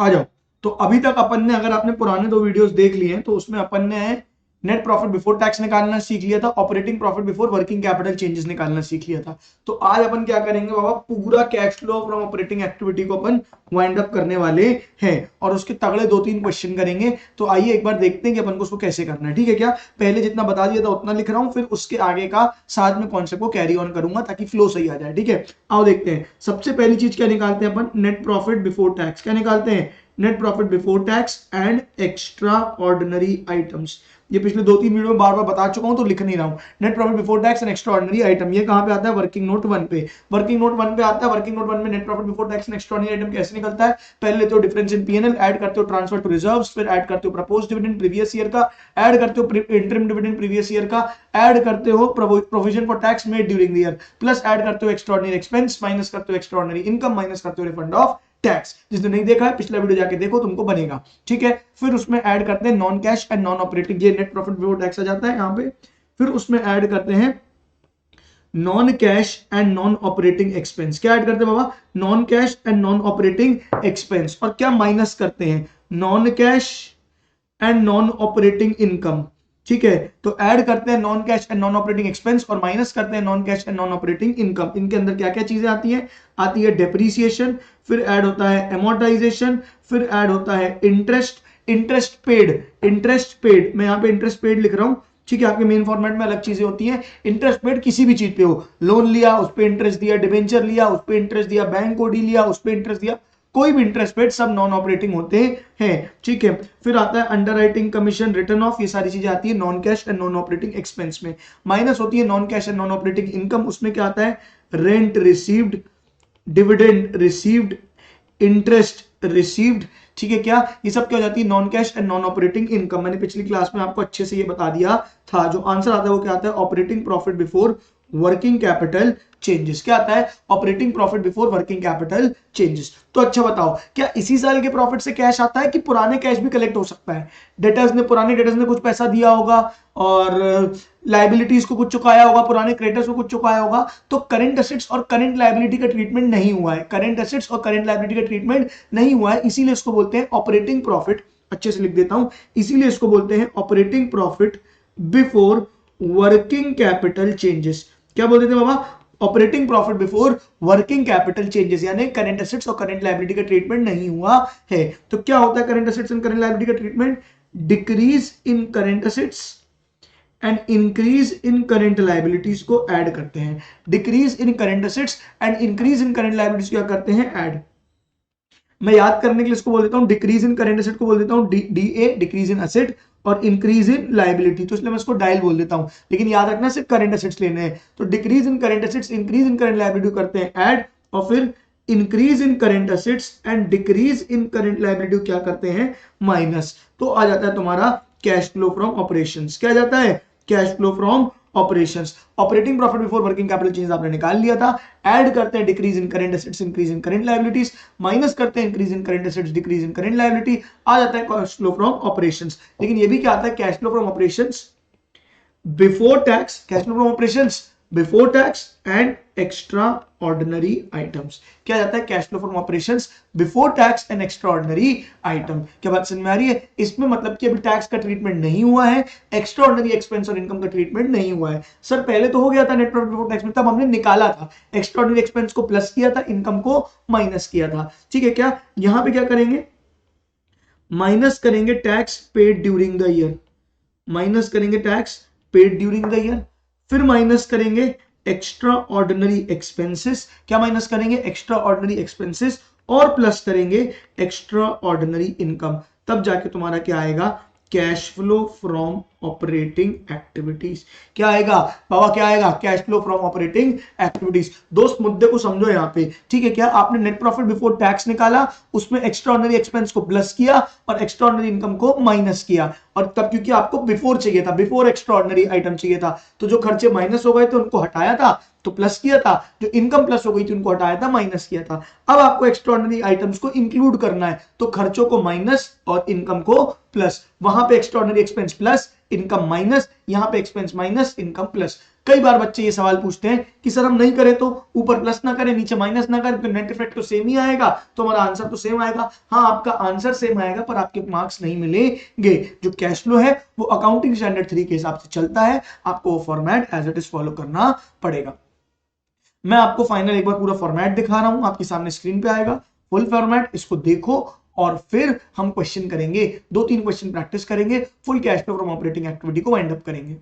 आ जाओ। तो अभी तक अपन ने, अगर आपने पुराने 2 वीडियोस देख लिए हैं तो उसमें अपन ने नेट प्रॉफिट बिफोर टैक्स निकालना सीख लिया था, operating profit before working capital changes निकालना सीख लिया था। तो आज अपन क्या करेंगे बाबा, पूरा cash flow from operating activity को अपन वाइंड अप करने वाले हैं और उसके तगड़े 2-3 क्वेश्चन करेंगे। तो आइए एक बार देखते हैं कि अपन को उसको कैसे करना है, ठीक है क्या। पहले जितना बता दिया था उतना लिख रहा हूं, फिर उसके आगे का साथ में कॉन्सेप्ट को कैरी ऑन करूंगा ताकि फ्लो सही आ जाए, ठीक है। आओ देखते हैं। सबसे पहली चीज क्या निकालते हैं अपन, नेट प्रॉफिट बिफोर टैक्स। क्या निकालते हैं, net profit before tax and extra ordinary items. ये पिछले 2-3 वीडियो में बार बार बता चुका हूं तो लिख नहीं रहा हूं। Net profit before tax and extra ordinary item, ये कहां पे आता है, वर्किंग नोट 1 पे। वर्किंग नोट 1 पे आता है। वर्किंग नोट 1 में net profit before tax and extra ordinary item कैसे निकलता है, पहले लेते हो डिफरेंस इन पीएनएल, ऐड करते हो ट्रांसफर टू रिजर्व्स, फिर ऐड करते हो प्रपोज्ड डिविडेंड प्रीवियस ईयर का, ऐड करते हो इंटरिम डिविडेंड प्रीवियस ईयर का, ऐड करते हो provision for tax made during the year, plus add करते हो एक्स्ट्रा ऑर्डिनरी एक्सपेंस, माइनस करते हो एक्स्ट्रा ऑर्डिनरी इनकम, माइनस करते हो रिफंड ऑफ टैक्स। जिसने नहीं देखा है पिछला वीडियो जाके देखो, तुमको बनेगा, ठीक है। फिर उसमें ऐड करते हैं non cash and non operating, ये नेट प्रॉफिट बिफोर टैक्स आ जाता है यहाँ पे। फिर उसमें ऐड करते हैं non cash and non operating expense. क्या ऐड करते हैं बाबा, non cash and non operating expense. और क्या माइनस करते हैं, non cash and non operating income, ठीक है। तो ऐड करते हैं non cash and non operating expense और माइनस करते हैं non cash and non operating income. इनके अंदर क्या क्या चीजें आती है, आती है डेप्रीसिएशन, फिर ऐड होता है एमोर्टाइजेशन, फिर ऐड होता है इंटरेस्ट, इंटरेस्ट पेड मैं यहाँ पे इंटरेस्ट पेड लिख रहा हूं, ठीक है। आपके मेन फॉर्मेट में अलग चीजें होती हैं। इंटरेस्ट पेड किसी भी चीज पे हो, लोन लिया उस पे इंटरेस्ट दिया, डिबेंचर लिया उस पे इंटरेस्ट दिया, बैंक ओडी लिया उस पे इंटरेस्ट दिया, कोई भी इंटरेस्ट पेड सब नॉन ऑपरेटिंग होते हैं, ठीक है। फिर आता है अंडरराइटिंग कमीशन, रिटर्न ऑफ, ये सारी चीजें आती है non cash and non operating expense में। माइनस होती है non cash and non operating income, उसमें क्या आता है, rent received, dividend received, interest received, ठीक है क्या। ये सब क्या हो जाती है, non cash and non operating income. मैंने पिछली क्लास में आपको अच्छे से ये बता दिया था। जो आंसर आता है वो क्या आता है, operating profit before working capital changes. क्या आता है, operating profit before working capital changes. तो अच्छा बताओ, क्या इसी साल के प्रॉफिट से कैश आता है कि पुराने कैश भी कलेक्ट हो सकता है। पुराने डेटर्स ने कुछ पैसा दिया होगा और लाइबिलिटीज को कुछ चुकाया होगा, पुराने क्रेडिटर्स को कुछ चुकाया होगा, तो करंट एसेट्स और करंट लाइबिलिटी का ट्रीटमेंट नहीं हुआ है। करंट एसेट्स और करंट लाइबिलिटी का ट्रीटमेंट नहीं हुआ है, इसीलिए इसको बोलते हैं ऑपरेटिंग प्रॉफिट। अच्छे से लिख देता हूं, इसीलिए इसको बोलते हैं operating profit before working capital changes. क्या बोलते थे बाबा, operating profit before working capital changes, यानी करंट एसेट्स और करंट लायबिलिटी का ट्रीटमेंट नहीं हुआ है। तो क्या होता है current assets and current liability का treatment, decrease in current assets and increase in current liabilities को ऐड करते हैं। Decrease in current assets and increase in current liabilities क्या करते हैं, ऐड। मैं याद करने के लिए इसको बोल देता हूं, डिक्रीज इन करंट एसेट को बोल देता हूं डीए, डिक्रीज इन एसेट, और इंक्रीज इन लायबिलिटी, तो इसलिए मैं इसको डायल बोल देता हूं। लेकिन याद रखना सिर्फ करंट एसेट्स लेने हैं। तो decrease in current assets, increase in current liability करते हैं ऐड, और फिर increase in current assets and decrease in current liability क्या करते हैं, माइनस। तो आ जाता है तुम्हारा कैश फ्लो फ्रॉम ऑपरेशंस। क्या जाता है, cash flow from operations. Operating profit before working capital change आपने निकाल लिया था। ऐड करते हैं decrease in current assets, increase in current liabilities, minus करते हैं increase in current assets, decrease in current liability, आ जाता है कैश फ्लो फ्रॉम ऑपरेशंस। लेकिन ये भी क्या आता है, cash flow from operations before tax, cash flow from operations before tax and extra ordinary items. क्या जाता है, cash flow from operations before tax and extra ordinary item. क्या बात समझ में आ रही है, इसमें मतलब कि अभी टैक्स का ट्रीटमेंट नहीं हुआ है, एक्स्ट्रा ऑर्डिनरी एक्सपेंस और इनकम का ट्रीटमेंट नहीं हुआ है। सर पहले तो हो गया था नेट प्रॉफिट बिफोर टैक्स में, तब हमने निकाला था, एक्स्ट्रा ऑर्डिनरी एक्सपेंस को प्लस किया था, इनकम को माइनस किया था, ठीक है क्या। यहां पे क्या करेंगे, माइनस करेंगे tax paid during the year, minus करेंगे tax paid during the year, फिर माइनस करेंगे एक्स्ट्रा ऑर्डिनरी एक्सपेंसेस। क्या माइनस करेंगे, एक्स्ट्रा ऑर्डिनरी एक्सपेंसेस, और प्लस करेंगे एक्स्ट्रा ऑर्डिनरी इनकम। तब जाके तुम्हारा क्या आएगा, cash flow from operating activities. क्या आएगा बाबा, क्या आएगा, cash flow from operating activities. दोस्त मुद्दे को समझो यहाँ पे, ठीक है क्या। आपने नेट प्रॉफिट बिफोर टैक्स निकाला, उसमें एक्स्ट्रा ऑर्डिनरी एक्सपेंस को प्लस किया और एक्स्ट्रा ऑर्डिनरी इनकम को माइनस किया, और तब क्योंकि आपको बिफोर चाहिए था, बिफोर एक्स्ट्रा ऑर्डिनरी आइटम चाहिए था, तो जो खर्चे माइनस हो गए थे उनको हटाया था तो प्लस किया था, जो इनकम प्लस हो गई थी उनको हटाया था माइनस किया था। अब आपको एक्स्ट्रा ऑर्डिनरी आइटम्स को इंक्लूड करना है, तो खर्चों को माइनस और इनकम को प्लस। वहां पे extra ordinary expense plus, income minus, यहां पे एक्सपेंस माइनस, इनकम प्लस। कई बार बच्चे ये सवाल पूछते हैं कि सर हम नहीं करें तो ऊपर प्लस ना करें नीचे माइनस ना करें तो नेट इफेक्ट तो सेम ही आएगा, तो हमारा आंसर तो सेम आएगा। हाँ, आपका आंसर सेम आएगा पर आपके मार्क्स नहीं मिलेंगे। जो कैश फ्लो है वो अकाउंटिंग स्टैंडर्ड 3 के हिसाब से चलता है, आपको वो format as it is follow करना पड़ेगा। मैं आपको फाइनल एक बार पूरा फॉर्मेट दिखा रहा हूं, आपके सामने स्क्रीन पे आएगा फुल फॉर्मेट, इसको देखो और फिर हम क्वेश्चन करेंगे, 2-3 क्वेश्चन प्रैक्टिस करेंगे, full cash flow from operating activity को वाइंड अप करेंगे।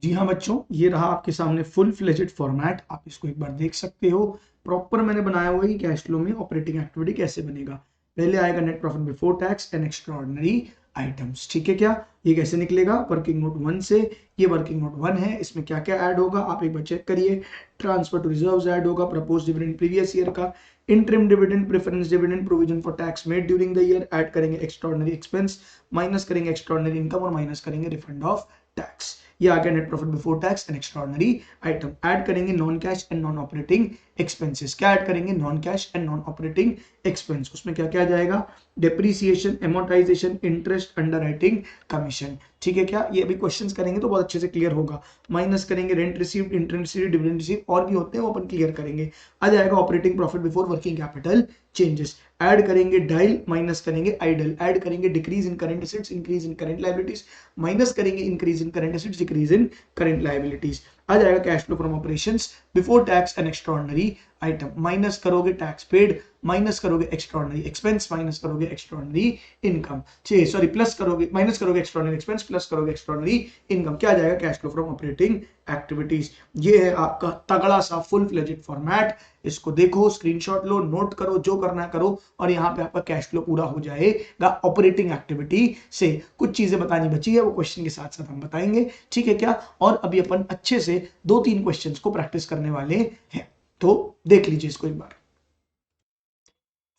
जी हाँ बच्चों, ये रहा आपके सामने फुल फ्लेजेड फॉर्मेट, आप इसको एक बार देख सकते हो। प्रॉपर मैंने बनाया हुआ है कि कैश फ्लो में ऑपरेटिंग एक्टिविटी कैसे बनेगा। पहले आएगा net profit before tax and extraordinary items, ठीक है क्या। ये कैसे निकलेगा, वर्किंग नोट 1 से। ये वर्किंग नोट 1 है, इसमें क्या क्या ऐड होगा आप एक बार चेक करिए। ट्रांसफर टू रिजर्व्स ऐड होगा, प्रपोज डिविडेंड प्रीवियस ईयर का, interim dividend, preference dividend, provision for tax made during the year, add करेंगे एक्स्ट्राऑर्डिनरी एक्सपेंस, माइनस करेंगे एक्स्ट्राऑर्डिनरी इनकम और माइनस करेंगे रिफंड ऑफ टैक्स। ये आ गया net profit before tax and extraordinary item. Add करेंगे non cash and non operating expenses. क्या add करेंगे, non cash and non operating expense. उसमें क्या क्या आ जाएगा, depreciation, amortisation, interest, underwriting, commission, ठीक है क्या। ये अभी क्वेश्चंस करेंगे तो बहुत अच्छे से क्लियर होगा। माइनस करेंगे rent received, interest received, dividend received, और भी होते हैं वो अपन क्लियर करेंगे। आ जाएगा operating profit before working capital changes. Add करेंगे डाइल, माइनस करेंगे आइडल, ऐड करेंगे decrease in current assets, increase in current liabilities, minus करेंगे increase in current assets, decrease in current liabilities. आ जाएगा cash flow from operations before tax and extraordinary item. Minus करोगे tax paid, minus करोगे extraordinary expense, minus करोगे extraordinary income, sorry plus करोगे, minus करोगे extraordinary expense, plus करोगे extraordinary income. क्या आ जाएगा, cash flow from operating activities. ये है आपका तगड़ा सा फुल फ्लेजेड फॉर्मेट। इसको देखो, स्क्रीनशॉट लो, नोट करो, जो करना है करो, और यहाँ पे आपका कैश फ्लो पूरा हो जाएगा ऑपरेटिंग एक्टिविटी से। कुछ चीजें बतानी बची है, वो क्वेश्चन के साथ साथ हम बताएंगे, ठीक है क्या। और अभी अपन अच्छे से 2-3 क्वेश्चंस को प्रैक्टिस करने वाले हैं, तो देख लीजिए इसको एक बार।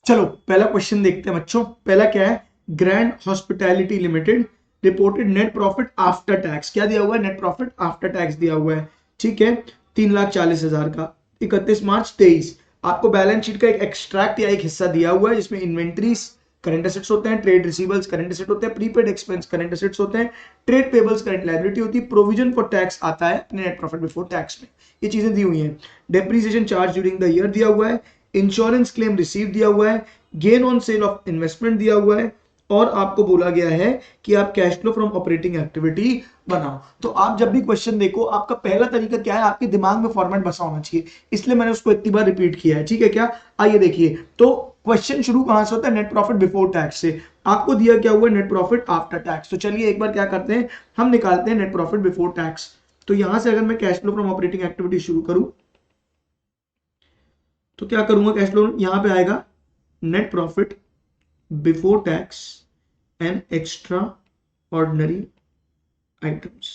चलो पहला क्वेश्चन देखते हैं बच्चों। पहला क्या है, grand hospitality limited reported net profit after tax. क्या दिया हुआ है, नेट प्रॉफिट आफ्टर टैक्स दिया हुआ है, ठीक है, 3,40,000 का 31 मार्च 23। आपको बैलेंस शीट का एक एक्सट्रैक्ट या एक हिस्सा दिया हुआ है जिसमें इन्वेंट्रीज करंट एसेट्स होते हैं, ट्रेड रिसीवेबल्स करंट एसेट होते हैं, प्रीपेड एक्सपेंस करंट एसेट्स होते हैं, ट्रेड पेबल्स करंट लायबिलिटी होती है, प्रोविजन फॉर टैक्स आता है अपने नेट प्रॉफिट बिफोर टैक्स में। ये चीजें दी हुई हैं। Depreciation charge during the year दिया हुआ है, इंश्योरेंस क्लेम रिसीव दिया हुआ है, gain on sale of investment दिया हुआ है, और आपको बोला गया है कि आप cash flow from operating activity बनाओ। तो आप जब भी क्वेश्चन देखो, आपका पहला तरीका क्या है, आपके दिमाग में फॉर्मेट बसा होना चाहिए, इसलिए मैंने उसको इतनी बार रिपीट किया है, ठीक है क्या। आइए देखिए, तो क्वेश्चन शुरू कहां से होता है, नेट प्रॉफिट बिफोर टैक्स से। आपको दिया क्या हुआ, नेट प्रॉफिट आफ्टर टैक्स। तो चलिए एक बार क्या करते हैं, हम निकालते हैं नेट प्रॉफिट बिफोर टैक्स। तो यहां से अगर मैं cash flow from operating activity शुरू करूं तो क्या करूंगा, कैश फ्लो यहां पे आएगा net profit before tax and extra ordinary items.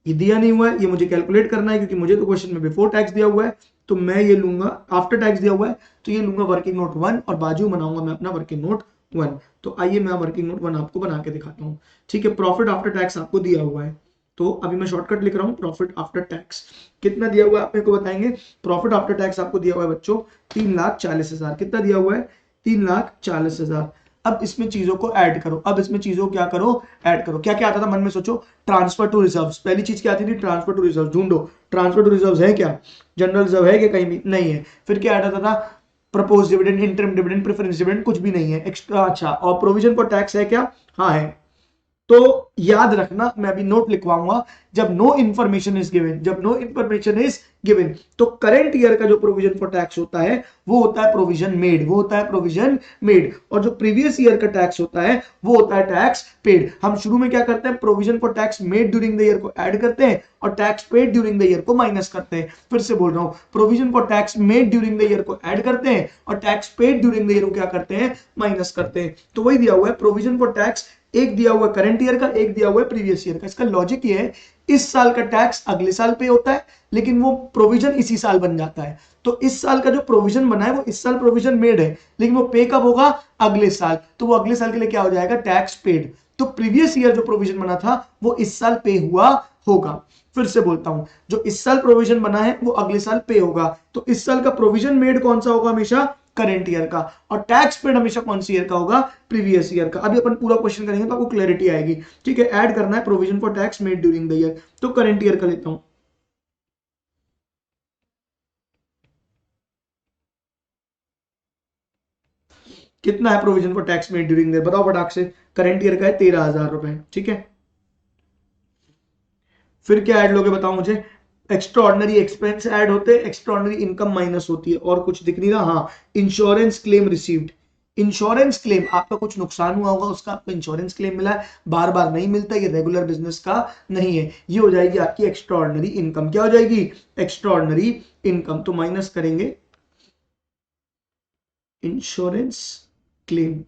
ये दिया नहीं हुआ है, ये मुझे कैलकुलेट करना है, क्योंकि मुझे तो क्वेश्चन में बिफोर टैक्स दिया हुआ है, तो मैं ये लूंगा, आफ्टर टैक्स दिया हुआ है तो ये लूंगा वर्किंग नोट 1, और बाजू बनाऊंगा मैं अपना वर्किंग नोट 1। तो आइए मैं वर्किंग नोट 1 आपको बना के दिखाता हूँ, ठीक है। प्रॉफिट आफ्टर टैक्स आपको दिया हुआ है, तो अभी मैं शॉर्टकट लिख रहा हूँ, प्रॉफिट आफ्टर टैक्स कितना दिया हुआ है आप मेरे को बताएंगे। प्रॉफिट आफ्टर टैक्स आपको दिया हुआ है बच्चों 3,40,000। कितना दिया हुआ है, 3,40,000। अब इसमें चीजों को ऐड करो, अब इसमें चीजों को क्या करो, ऐड करो। क्या क्या आता था मन में सोचो, ट्रांसफर टू रिजर्व्स, पहली चीज क्या आती थी, ट्रांसफर टू रिजर्व। ढूंढो ट्रांसफर टू रिजर्व्स है क्या, जनरल रिजर्व है क्या, कहीं भी नहीं है। फिर क्या आता था, propose dividend, interim dividend, preference dividend, कुछ भी नहीं है एक्स्ट्रा। अच्छा, और प्रोविजन फॉर टैक्स है क्या, हाँ है। तो याद रखना, मैं अभी नोट लिखवाऊंगा, जब नो इंफॉर्मेशन इज गिवन, जब नो इंफॉर्मेशन इज गिवन, तो करंट ईयर का जो प्रोविजन फॉर टैक्स होता है वो होता है प्रोविजन मेड, वो होता है प्रोविजन मेड, और जो प्रीवियस ईयर का टैक्स होता है वो होता है टैक्स पेड। हम शुरू में क्या करते हैं, provision for tax made during the year को ऐड करते हैं और tax paid during the year को माइनस करते हैं। फिर से बोल रहा हूं, provision for tax made during the year को ऐड करते हैं और tax paid during the year को क्या करते हैं, माइनस करते हैं। तो वही दिया हुआ है, प्रोविजन फॉर टैक्स एक दिया हुआ है करंट ईयर का, एक दिया हुआ है प्रीवियस ईयर का। इसका लॉजिक ये है, इस साल का टैक्स अगले साल पे होता है, लेकिन वो प्रोविजन इसी साल बन जाता है। तो इस साल का जो प्रोविजन बना है वो इस साल प्रोविजन मेड है, लेकिन वो पे कब होगा, अगले साल। तो वो अगले साल के लिए क्या हो जाएगा, टैक्स पेड। तो प्रीवियस ईयर जो प्रोविजन बना था वो इस साल पे हुआ होगा। फिर से बोलता हूं, जो इस साल प्रोविजन बना है वो अगले साल पे होगा। तो इस साल का प्रोविजन मेड कौन सा होगा, हमेशा करंट ईयर का, और टैक्स पेड हमेशा कौन सी ईयर का होगा, प्रीवियस ईयर का। अभी अपन पूरा क्वेश्चन करेंगे तो आपको क्लैरिटी आएगी। ठीक है, ऐड करना है provision for tax made during the year, तो करंट ईयर का लेता हूं। कितना है provision for tax made during the year, बताओ फटाक से। करंट ईयर का है 13,000 रुपए। ठीक है, फिर क्या ऐड लोगे बताओ मुझे। एक्स्ट्राऑर्डिनरी एक्सपेंस ऐड होते हैं, एक्स्ट्राऑर्डिनरी इनकम माइनस होती है, और कुछ दिख नहीं रहा। हाँ, insurance claim received, insurance claim, आपका कुछ नुकसान हुआ होगा, उसका आपको इंश्योरेंस क्लेम मिला है, बार बार नहीं मिलता, ये रेगुलर बिजनेस का नहीं है, ये हो जाएगी आपकी एक्स्ट्राऑर्डिनरी इनकम। क्या हो जाएगी, एक्स्ट्राऑर्डिनरी इनकम। तो माइनस करेंगे इंश्योरेंस क्लेम,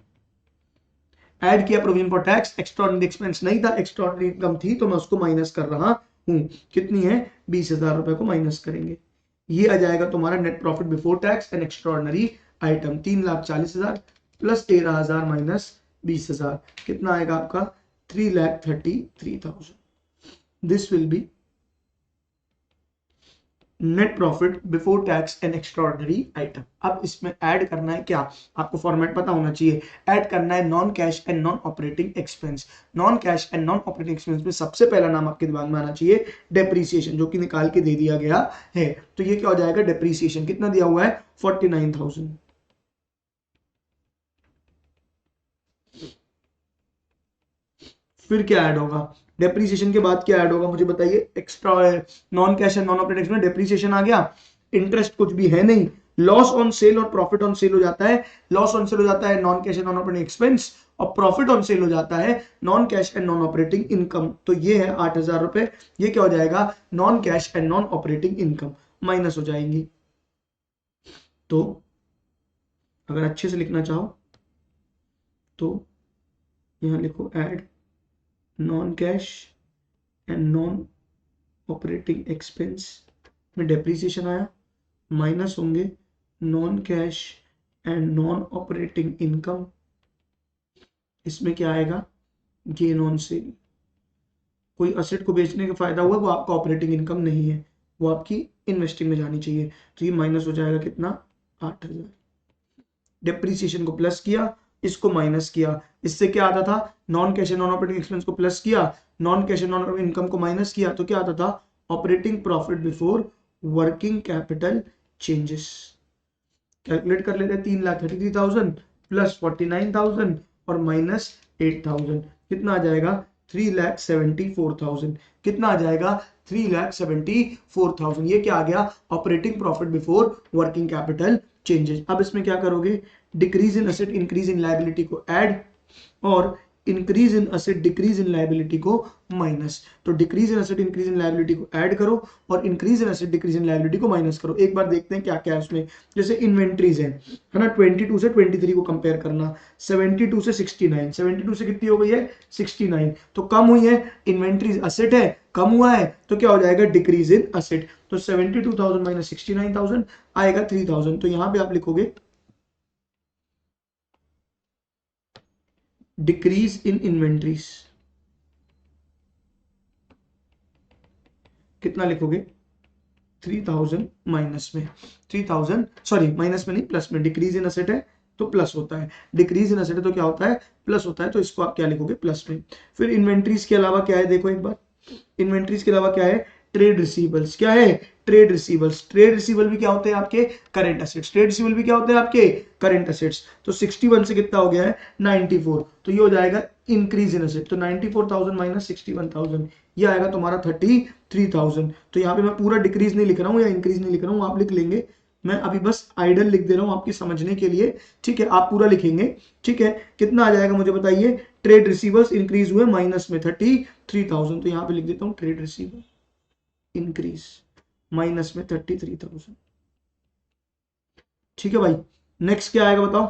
ऐड किया provision for tax, extraordinary expense नहीं था, एक्स्ट्राऑर्डिनरी इनकम थी, तो मैं उसको माइनस कर रहा हूं। कितनी है, 20,000 रुपए को माइनस करेंगे, ये आ जाएगा तुम्हारा net profit before tax and extraordinary item. 3,40,000 plus 13,000 minus 20,000, कितना आएगा आपका, 3,33,000। This will be net profit before tax and extraordinary item. अब इसमें ऐड करना है क्या, आपको फॉर्मेट पता होना चाहिए। ऐड करना है non cash and non operating expense. Non cash and non operating expense में सबसे पहला नाम आपके दिमाग में आना चाहिए डेप्रीसिएशन, जो कि निकाल के दे दिया गया है। तो ये क्या हो जाएगा, डेप्रीसिएशन कितना दिया हुआ है, 49,000। फिर क्या ऐड होगा, डेप्रीसिएशन के बाद क्या ऐड होगा मुझे बताइए। Extra non cash and non operating में डेप्रीसिएशन आ गया, इंटरेस्ट कुछ भी है नहीं, लॉस ऑन सेल और प्रॉफिट ऑन सेल हो जाता है। लॉस ऑन सेल हो जाता है non cash and non operating expense, और प्रॉफिट ऑन सेल हो जाता है non cash and non operating income. तो ये है 8,000 रुपए, ये क्या हो जाएगा, non cash and non operating income minus हो जाएंगी। तो अगर अच्छे से लिखना चाहो तो यहां लिखो add non cash and non operating expense में डेप्रीसिएशन आया, माइनस होंगे non cash and non operating income. इसमें क्या आएगा, गेन ऑन सेल। कोई असेट को बेचने का फायदा हुआ, वो आपका ऑपरेटिंग इनकम नहीं है, वो आपकी इन्वेस्टिंग में जानी चाहिए। तो ये माइनस हो जाएगा कितना, 8,000। डेप्रीसिएशन को प्लस किया, इसको माइनस किया, इससे क्या आता था, non cash and non operating expense को प्लस किया, non cash and non operating income को माइनस किया, तो क्या आता था, operating profit before working capital changes. Calculate कर लेते हैं, 3,33,000 प्लस 49,000 और माइनस 8,000, कितना आ जाएगा, 3,74,000। कितना आ जाएगा, 3,74,000। ये क्या आ गया, operating profit before working capital changes. अब इसमें क्या करोगे, decrease in asset increase in liability को ऐड, और increase in asset decrease in liability को माइनस। तो decrease in asset increase in liability को ऐड करो, और increase in asset decrease in liability को माइनस करो। एक बार देखते हैं क्या क्या है उसमें। जैसे इन्वेंट्रीज है ना, 22 से 23 को कंपेयर करना, 72 से 69, 72 से कितनी हो गई है, 69, तो कम हुई है। इन्वेंट्रीज असेट है, कम हुआ है, तो क्या हो जाएगा, डिक्रीज इन असेट। तो 72,000 माइनस 69,000 आएगा 3,000। तो यहां पे आप लिखोगे डिक्रीज इन इन्वेंट्रीज, कितना लिखोगे, 3,000 माइनस में, 3,000 सॉरी माइनस में नहीं प्लस में, डिक्रीज इन असेट है तो प्लस होता है, डिक्रीज इन असेट है तो क्या होता है, प्लस होता है, तो इसको आप क्या लिखोगे, प्लस में। फिर इन्वेंट्रीज के अलावा क्या है, देखो एक बार, इन्वेंट्रीज के अलावा क्या है, ट्रेड रिसीवल्स। क्या है, ट्रेड रिसीवल्स। ट्रेड रिसीवल भी क्या होते हैं आपके, करंट असेट्स। ट्रेड रिसीवल भी क्या होते हैं आपके, करंट असेट्स। तो 61 से कितना हो गया है, 94, तो ये हो जाएगा इंक्रीज इन असेट। तो 94,000 माइनस 61,000, ये आएगा तुम्हारा 33,000। तो यहाँ पे मैं पूरा डिक्रीज नहीं लिख रहा हूँ या इंक्रीज नहीं लिख रहा हूँ, आप लिख लेंगे, मैं अभी बस आइडल लिख दे रहा हूँ आपकी समझने के लिए। ठीक है, आप पूरा लिखेंगे। ठीक है, कितना आ जाएगा मुझे बताइए, ट्रेड रिसीवर्स इंक्रीज हुए माइनस में 33,000, तो यहाँ पे लिख देता हूँ ट्रेड रिसीवर इंक्रीज माइनस में 33,000। ठीक है भाई, नेक्स्ट क्या आएगा बताओ।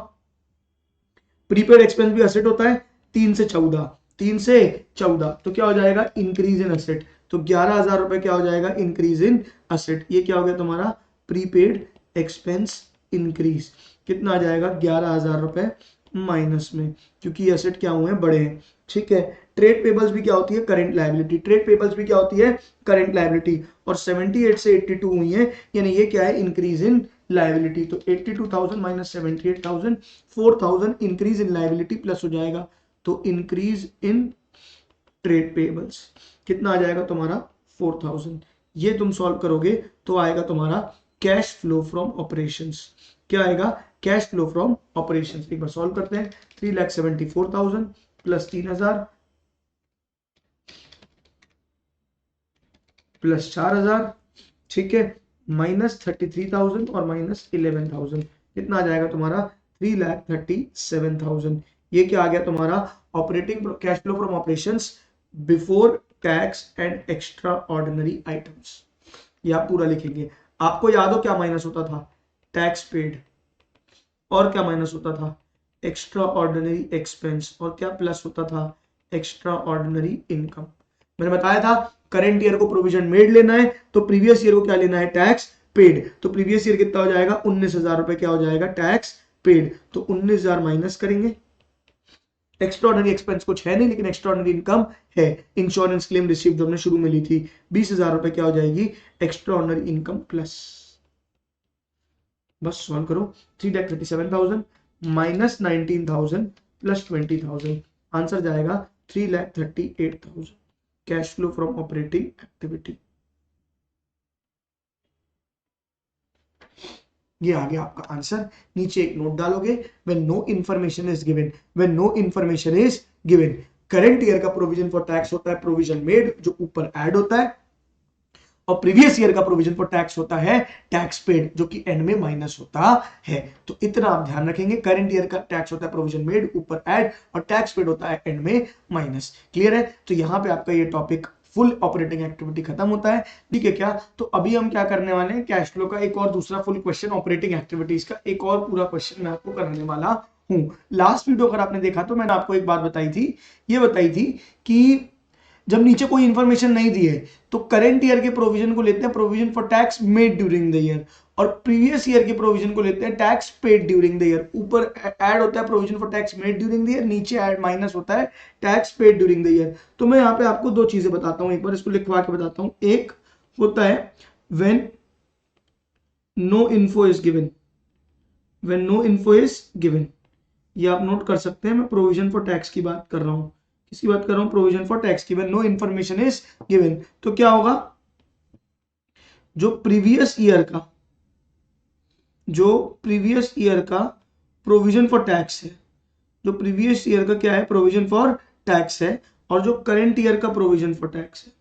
प्रीपेड एक्सपेंस भी असेट होता है, 3 से 14, 3 से 14, तो क्या हो जाएगा, इंक्रीज इन असेट। तो 11,000 रुपए क्या हो जाएगा, इंक्रीज इन असेट। ये क्या हो गया तुम्हारा, प्रीपेड एक्सपेंस इंक्रीज। कितना आ जाएगा, 11,000 रुपए माइनस में, क्योंकि एसेट क्या हुए हैं, बड़े हैं। ठीक है, ट्रेड पेबल्स भी क्या होती है, करंट लायबिलिटी। ट्रेड पेबल्स भी क्या होती है, करंट लायबिलिटी, और 78 से 82 हुई है, यानी ये क्या है, इंक्रीज इन लाइबिलिटी। तो 82,000 minus 78,000, 4,000 increase in liability plus हो जाएगा, तो इंक्रीज इन ट्रेड पेबल्स कितना आ जाएगा तुम्हारा 4,000। ये तुम सॉल्व करोगे तो आएगा तुम्हारा कैश फ्लो फ्रॉम ऑपरेशंस। क्या आएगा? Cash flow from operations. एक बार सॉल्व करते हैं। 3,74,000 प्लस 3,000 प्लस 4,000, ठीक है, माइनस 33,000 और माइनस 11,000 कितना आ जाएगा तुम्हारा 3,37,000। ये क्या आ गया तुम्हारा operating cash flow from operations before tax and extra ordinary items. ये आप पूरा लिखेंगे। आपको याद हो क्या माइनस होता था? Tax paid. और क्या माइनस होता था? Extra ordinary expense. और क्या प्लस होता था? Extra ordinary income. मैंने बताया था करंट ईयर को प्रोविजन मेड लेना है तो प्रीवियस ईयर को क्या लेना है? Tax paid. तो प्रीवियस ईयर कितना हो जाएगा? 19,000 रुपए क्या हो जाएगा? Tax paid. तो 19,000 माइनस करेंगे। एक्स्ट्राऑर्डिनरी एक्सपेंस कुछ है नहीं लेकिन एक्स्ट्राऑर्डिनरी इनकम है। इंश्योरेंस क्लेम रिसीव जो हमने शुरू में ली थी 20,000 रुपए क्या हो जाएगी? Extraordinary income plus. बस सॉल्व करो। 3,37,000 माइनस 19,000 प्लस 20,000 आंसर जाएगा 3,38,000 cash flow from operating activity. ये आ गया आपका आंसर। नीचे एक नोट डालोगे when no information is given. When no information is given current year का प्रोविजन फॉर टैक्स होता है प्रोविजन मेड जो ऊपर ऐड होता है, और प्रीवियस ईयर का प्रोविजन फॉर टैक्स होता है टैक्स पेड जो कि एंड में माइनस होता है। तो इतना आप ध्यान रखेंगे। करंट ईयर का टैक्स होता है प्रोविजन मेड ऊपर ऐड और टैक्स पेड होता है एंड में माइनस। क्लियर है? तो यहां पे आपका ये टॉपिक फुल ऑपरेटिंग एक्टिविटी खत्म होता है। ठीक है क्या? तो अभी हम क्या करने वाले हैं? कैश फ्लो का एक और दूसरा फुल क्वेश्चन, ऑपरेटिंग एक्टिविटीज का एक और पूरा क्वेश्चन मैं आपको कराने वाला हूं। लास्ट वीडियो अगर आपने देखा तो मैंने आपको एक बात बताई थी, ये बताई थी कि जब नीचे कोई इंफॉर्मेशन नहीं दी है तो करंट ईयर के प्रोविजन को लेते हैं provision for tax made during the year, और प्रीवियस ईयर के प्रोविजन को लेते हैं tax paid during the year. ऊपर ऐड होता है provision for tax made during the year, नीचे ऐड माइनस होता है tax paid during the year. तो मैं यहाँ पे आपको दो चीजें बताता हूं, एक बार इसको लिखवा के बताता हूं। एक होता है when no info is given. When no info is given, ये आप नोट कर सकते हैं। मैं प्रोविजन फॉर टैक्स की बात कर रहा हूं। किसकी बात कर रहा हूं? प्रोविजन फॉर टैक्स की। When no information is given तो क्या होगा? जो प्रीवियस ईयर का प्रोविजन फॉर टैक्स है, जो प्रीवियस ईयर का क्या है? प्रोविजन फॉर टैक्स है, और जो करंट ईयर का प्रोविजन फॉर टैक्स है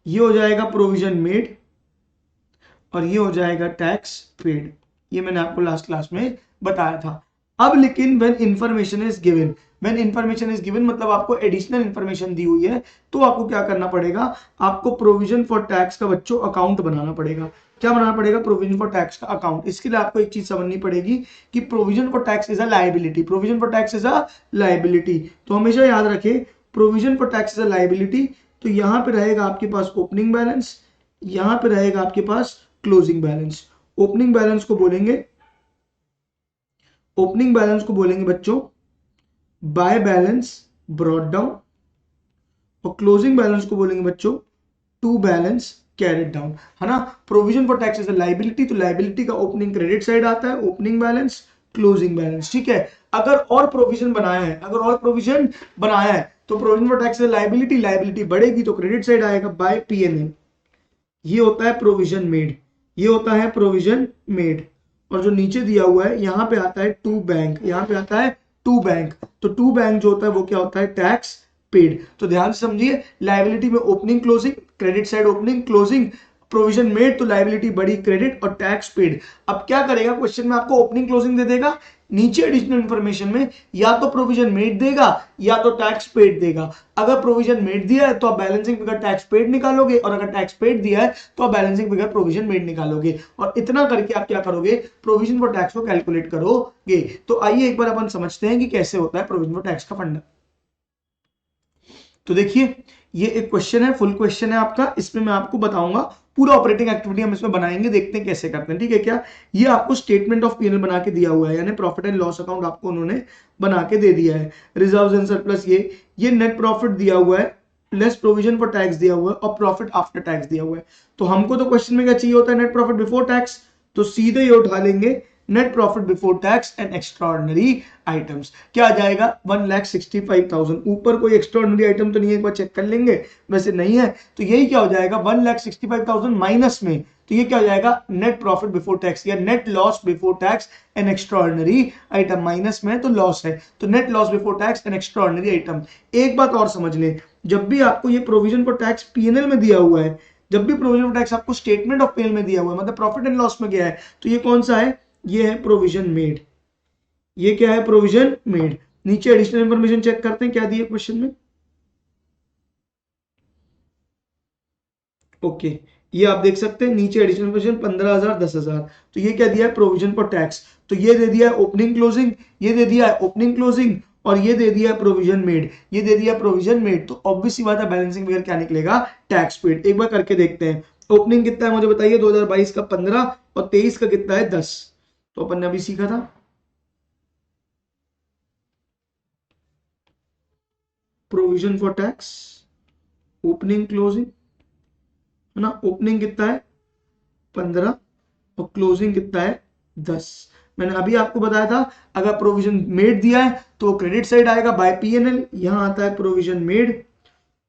ये हो जाएगा प्रोविजन मेड और ये हो जाएगा टैक्स पेड। ये मैंने आपको लास्ट क्लास में बताया था। अब लेकिन when information is given, when information is given मतलब आपको एडिशनल इंफॉर्मेशन दी हुई है तो आपको क्या करना पड़ेगा? आपको प्रोविजन फॉर टैक्स का बच्चों अकाउंट बनाना पड़ेगा। क्या बनाना पड़ेगा? प्रोविजन फॉर टैक्स का अकाउंट। इसके लिए आपको एक चीज समझनी पड़ेगी कि provision for tax is a liability. Provision for tax is a liability, तो हमेशा याद रखें provision for tax is a liability. तो यहां पे रहेगा आपके पास ओपनिंग बैलेंस, यहां पे रहेगा आपके पास क्लोजिंग बैलेंस। ओपनिंग बैलेंस को बोलेंगे बच्चों बाय बैलेंस ब्रॉट डाउन, और क्लोजिंग बैलेंस को बोलेंगे बच्चों टू बैलेंस कैरिड डाउन, है ना। Provision for tax is a liability, तो लायबिलिटी का ओपनिंग क्रेडिट साइड आता है, ओपनिंग बैलेंस क्लोजिंग बैलेंस। ठीक है? अगर और प्रोविजन बनाया है तो provision for tax is liability, liability बढ़ेगी तो क्रेडिट साइड आएगा बाय पीएनएल। ये होता है प्रोविजन मेड, ये होता है प्रोविजन मेड। और जो नीचे दिया हुआ है यहां पे आता है टू बैंक, यहां पे आता है टू बैंक। तो टू बैंक जो होता है वो क्या होता है? Tax paid. तो ध्यान से समझिए, लायबिलिटी में opening closing, credit side opening closing, provision made तो लायबिलिटी बड़ी क्रेडिट और टैक्स पेड। अब क्या करेगा? क्वेश्चन में आपको ओपनिंग क्लोजिंग दे देगा, नीचे एडिशनल इंफॉर्मेशन में या तो प्रोविजन मेड देगा या तो टैक्स पेड देगा। अगर प्रोविजन मेड दिया है तो आप बैलेंसिंग फिगर टैक्स पेड निकालोगे, और अगर टैक्स पेड दिया है तो आप बैलेंसिंग फिगर प्रोविजन मेड निकालोगे। और इतना करके आप क्या करोगे? प्रोविजन फॉर टैक्स को कैलकुलेट करोगे। तो आइए एक बार अपन समझते हैं कि कैसे होता है प्रोविजन फॉर टैक्स का फंडा। तो देखिए ये एक क्वेश्चन है, फुल क्वेश्चन है आपका। इसमें मैं आपको बताऊंगा पूरा ऑपरेटिंग एक्टिविटी हम इसमें बनाएंगे, देखते हैं कैसे करते हैं। ठीक है क्या? ये आपको स्टेटमेंट ऑफ पीएनएल बना के दिया हुआ है, यानी प्रॉफिट एंड लॉस अकाउंट आपको उन्होंने बना के दे दिया है। रिजर्व्स एंड सरप्लस, ये नेट प्रॉफिट दिया हुआ है, लेस प्रोविजन फॉर टैक्स दिया हुआ है, और प्रॉफिट आफ्टर टैक्स दिया हुआ है। तो हमको तो क्वेश्चन में क्या चाहिए होता है? Net profit before tax. तो सीधे ये उठा लेंगे net profit before tax and extraordinary items. क्या आ जाएगा 1,65,000। ऊपर कोई एक्स्ट्राऑर्डिनरी आइटम तो नहीं है, एक बार चेक कर लेंगे, वैसे नहीं है तो यही क्या हो जाएगा 1,65,000 माइनस में, तो ये क्या हो जाएगा नेट प्रॉफिट बिफोर टैक्स या net loss before tax and extraordinary item. Minus में तो लॉस है, तो net loss before tax and extraordinary item. एक बात और समझ लें, जब भी आपको ये प्रोविजन फॉर टैक्स पीएनएल में दिया हुआ है, जब भी प्रोविजन फॉर टैक्स आपको स्टेटमेंट ऑफ पीएनएल में दिया हुआ है, मतलब प्रॉफिट एंड लॉस में गया है, तो ये कौन सा है, ये है प्रोविजन मेड। ये क्या है प्रोविजन मेड। नीचे एडिशनल इंफॉर्मेशन चेक करते हैं क्या दिए क्वेश्चन में। ओके, ये आप देख सकते हैं नीचे एडिशनल इंफॉर्मेशन 15,000 10,000, तो ये क्या दिया है प्रोविजन फॉर टैक्स। तो ये दे दिया है ओपनिंग क्लोजिंग, ये दे दिया है ओपनिंग क्लोजिंग, और ये दे दिया है प्रोविजन मेड, ये दे दिया प्रोविजन मेड। तो ऑब्वियस सी बात है बैलेंसिंग फिगर क्या निकलेगा, टैक्स पेड। एक बार करके देखते हैं। ओपनिंग कितना है मुझे बताइए, 2022 का 15 और 23 का कितना है 10। तो अपन ने अभी सीखा था provision for tax, opening closing, है ना। ओपनिंग कितना है 15 और क्लोजिंग कितना है 10। मैंने अभी आपको बताया था अगर प्रोविजन मेड दिया है तो क्रेडिट साइड आएगा बाय पीएनएल, यहां आता है प्रोविजन मेड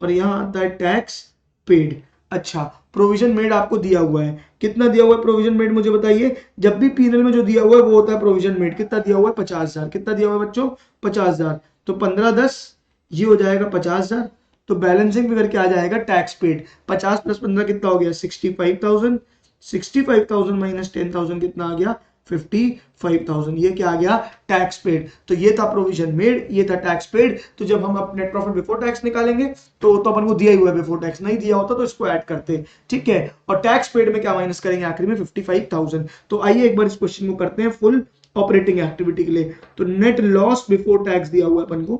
और यहां आता है टैक्स पेड। अच्छा, प्रोविजन मेड आपको दिया हुआ है, कितना दिया हुआ है प्रोविजन मेड मुझे बताइए। जब भी पीएनएल में जो दिया हुआ है वो होता है प्रोविजन मेड। कितना दिया हुआ है 50,000। कितना दिया हुआ है बच्चों 50,000। तो 15 10 ये हो जाएगा 50,000। तो बैलेंसिंग फिगर क्या आ जाएगा टैक्स पेड। 50 प्लस 15 कितना हो गया 65,000। 65,000 माइनस 10,000 कितना आ गया 55,000। ये क्या आ गया टैक्स पेड। तो ये था प्रोविजन मेड, ये था टैक्स पेड। तो जब हम अपने नेट प्रॉफिट बिफोर टैक्स निकालेंगे तो अपन को दिया ही हुआ है बिफोर टैक्स, नहीं दिया होता तो इसको ऐड करते, ठीक है। और टैक्स पेड में क्या माइनस करेंगे आखिरी में 55,000। तो आइए एक बार इस क्वेश्चन को करते हैं फुल ऑपरेटिंग एक्टिविटी के लिए। तो नेट लॉस बिफोर टैक्स दिया हुआ है अपन को,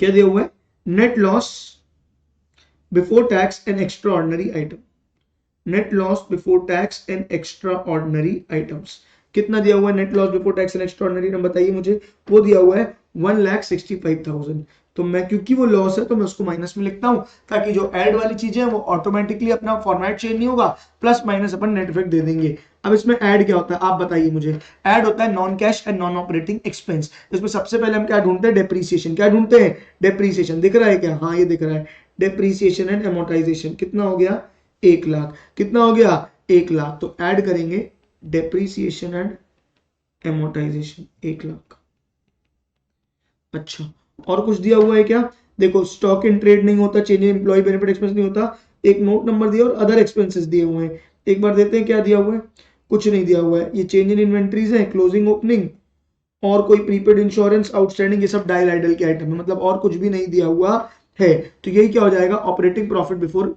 क्या दिया हुआ है net loss before tax and extra ordinary item. Net loss before tax and extra ordinary items कितना दिया हुआ है net loss before tax and extra ordinary item बताइए मुझे। वो दिया हुआ है 1,65,000। तो मैं क्योंकि वो लॉस है तो मैं उसको माइनस में लिखता हूं ताकि जो ऐड वाली चीजें हैं वो ऑटोमेटिकली अपना फॉर्मेट चेंज नहीं होगा, प्लस माइनस अपन नेट इफेक्ट दे देंगे। अब इसमें ऐड क्या होता है आप बताइए मुझे। ऐड होता है non cash and non operating expense. इसमें सबसे पहले हम क्या ढूंढते हैं डेप्रीसिएशन। क्या ढूंढते हैं डेप्रीसिएशन। दिख रहा है क्या, हाँ ये दिख रहा है डेप्रीसिएशन एंड एमोर्टाइजेशन। कितना हो गया 1 लाख। कितना हो गया 1 लाख। तो ऐड करेंगे डेप्रीसिएशन एंड एमोर्टाइजेशन 1 लाख। अच्छा, और कुछ दिया हुआ है क्या। देखो स्टॉक इन ट्रेड नहीं होता, change in employee benefit expense नहीं होता, एक नोट नंबर दिया और अदर एक्सपेंसेस दिए हुए हैं। एक बार देते हैं क्या दिया हुआ है, कुछ नहीं दिया हुआ है। ये चेंज इन इन्वेंट्रीज है, क्लोजिंग ओपनिंग और कोई प्रीपेड इंश्योरेंस आउटस्टैंडिंग, ये सब डायल आइडल के आइटम है, मतलब और कुछ भी नहीं दिया हुआ है। तो यही क्या हो जाएगा ऑपरेटिंग प्रॉफिट बिफोर।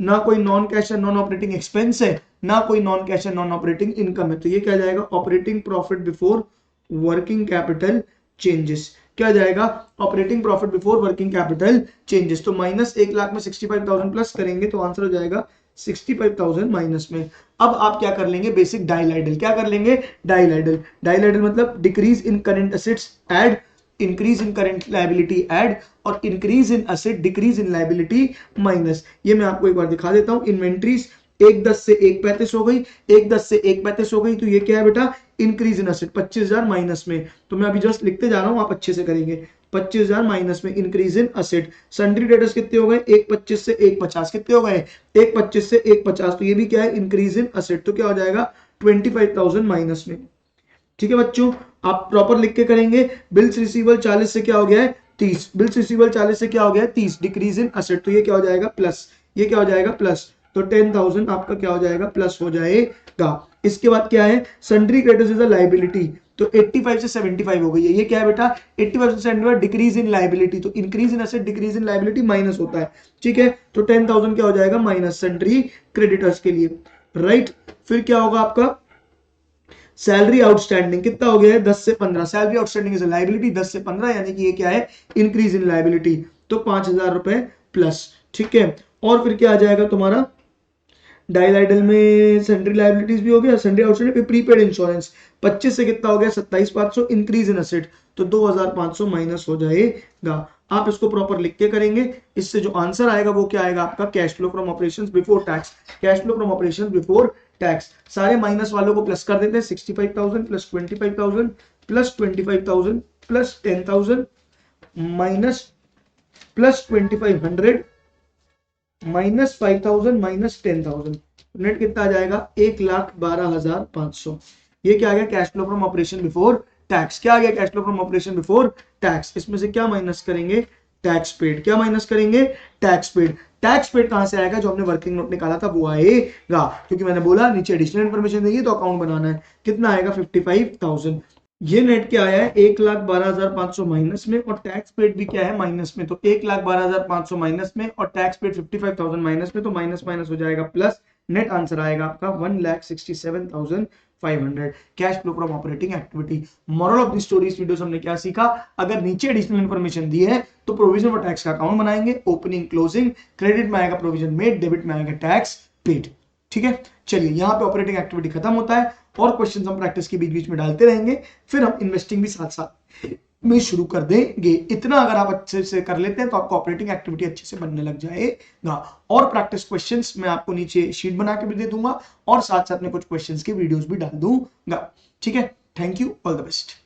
ना कोई non cash and non operating expense है, ना कोई non cash and non operating income है। तो ये क्या जाएगा operating profit before working capital changes. क्या जाएगा operating profit before working capital changes. तो माइनस 1 लाख में 65,000 प्लस करेंगे तो आंसर हो जाएगा 65,000 माइनस में। अब आप क्या कर लेंगे बेसिक डायल आइडल। क्या कर लेंगे डायल आइडल। डायल आइडल मतलब decrease in current assets add, increase in current liability add और increase in asset decrease in liability minus. ये मैं आपको एक बार दिखा देता हूं। इन्वेंट्रीज 110 से 135 हो गई, 110 से 135 हो गई, तो ये क्या है बेटा इंक्रीज इन एसेट 25,000 माइनस में। तो मैं अभी जस्ट लिखते जा रहा हूं, आप अच्छे से करेंगे। 25,000 माइनस में increase in asset. Sundry debtors कितने हो गए 125 से 150। कितने हो गए 125 से 150। तो ये भी क्या है इंक्रीज इन एसेट। तो क्या हो जाएगा 25,000 माइनस में। ठीक है बच्चों, आप प्रॉपर लिख के करेंगे। बिल्स रिसीवेबल 40 से क्या हो गया है 30। बिल्स रिसीवेबल 40 से क्या हो गया है 30। डिक्रीज इन एसेट, तो ये क्या हो जाएगा प्लस। ये क्या हो जाएगा प्लस। तो 10,000 आपका क्या हो जाएगा प्लस हो जाएगा। इसके बाद क्या है sundry creditors is a liability. तो 85 से 75 हो गई है। ये क्या है बेटा 85 से 75 डिक्रीज इन लायबिलिटी। तो increase in asset decrease in liability minus होता है। ठीक है, तो 10,000 क्या हो जाएगा माइनस सन्ड्री क्रेडिटर्स के लिए, राइट। फिर क्या होगा आपका सैलरी आउटस्टैंडिंग। कितना हो गया है 10 से 15। सैलरी आउटस्टैंडिंग इज लायबिलिटी 10 से 15, यानी कि ये क्या है इंक्रीज इन लायबिलिटी। तो 5,000 रुपए प्लस। ठीक है, और फिर क्या आ जाएगा तुम्हारा डायल आइडल में सन्ड्री लायबिलिटीज भी हो गया, सन्ड्री आउटस्टैंडिंग, प्रीपेड इंश्योरेंस 25 से कितना हो गया 27,500 इंक्रीज इन एसेट। तो 2,500 माइनस हो जाएगा। आप इसको प्रॉपर लिख के करेंगे। इससे जो आंसर आएगा वो क्या आएगा आपका cash flow from operations before tax. Cash flow from operations before tax. सारे माइनस वालों को प्लस कर देते हैं, 65,000 plus 25,000 plus 25,000 plus 10,000 minus plus 2,500 minus 5,000 minus 10,000, net कितना आ जाएगा 1,12,500। ये क्या आ गया cash flow from operation before tax. क्या आ गया cash flow from operation before tax. इसमें से क्या माइनस करेंगे, टैक्स पेड। क्या माइनस करेंगे, टैक्स पेड। टैक्स पेड कहां से आएगा, जो हमने वर्किंग नोट निकाला था वो आएगा, क्योंकि मैंने बोला नीचे एडिशनल इन्फॉर्मेशन देगी तो अकाउंट बनाना है। कितना आएगा 55,000। ये नेट क्या आया है 1,12,500 माइनस में, और टैक्स पेड भी क्या है माइनस में। तो 1,12,500 माइनस में और टैक्स पेड 55,000 माइनस में, तो माइनस माइनस हो जाएगा प्लस। नेट आंसर आएगा आपका 1,67,500 cash flow from operating activity. Moral of the story इस वीडियो से हमने क्या सीखा, अगर नीचे एडिशनल इन्फॉर्मेशन दी है तो प्रोविजन फॉर टैक्स का अकाउंट बनाएंगे, ओपनिंग क्लोजिंग, क्रेडिट में आएगा प्रोविजन मेड, डेबिट में आएगा टैक्स पेड। ठीक है, चलिए यहाँ पे ऑपरेटिंग एक्टिविटी खत्म होता है, और क्वेश्चंस हम प्रैक्टिस के बीच बीच में डालते रहेंगे, फिर हम इन्वेस्टिंग भी साथ साथ में शुरू कर देंगे। इतना अगर आप अच्छे से कर लेते हैं तो आपको ऑपरेटिंग एक्टिविटी अच्छे से बनने लग जाएगा। और प्रैक्टिस क्वेश्चंस मैं आपको नीचे शीट बना के भी दे दूंगा, और साथ साथ में कुछ क्वेश्चंस के वीडियोस भी डाल दूंगा। ठीक है, thank you, all the best.